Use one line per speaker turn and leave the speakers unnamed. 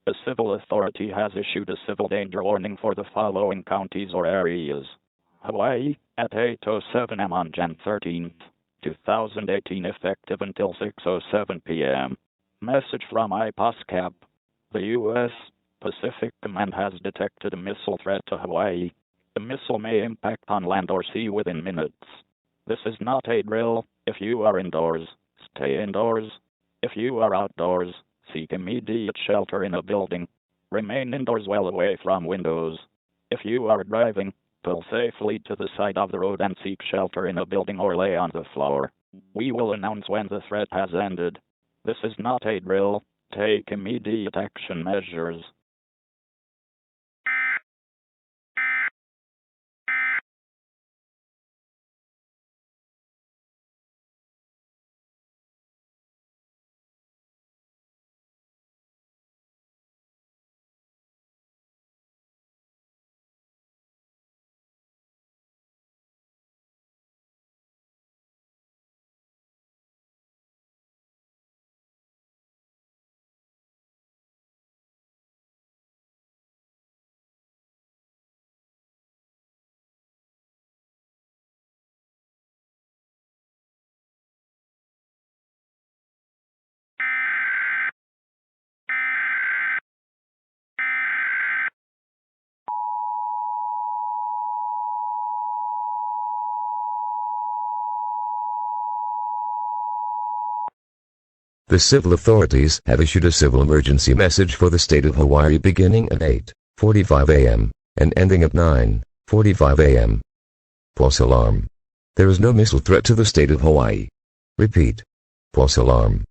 A civil authority has issued a civil danger warning for the following counties or areas. Hawaii, at 8:07 am on Jan 13th, 2018, effective until 6:07 p.m. Message from IPOSCAP. The U.S. Pacific Command has detected a missile threat to Hawaii. The missile may impact on land or sea within minutes. This is not a drill. If you are indoors, stay indoors. If you are outdoors, seek immediate shelter in a building. Remain indoors well away from windows. If you are driving, pull safely to the side of the road and seek shelter in a building or lay on the floor. We will announce when the threat has ended. This is not a drill. Take immediate action measures.
The civil authorities have issued a civil emergency message for the state of Hawaii beginning at 8:45 a.m. and ending at 9:45 a.m. False alarm. There is no missile threat to the state of Hawaii. Repeat. False alarm.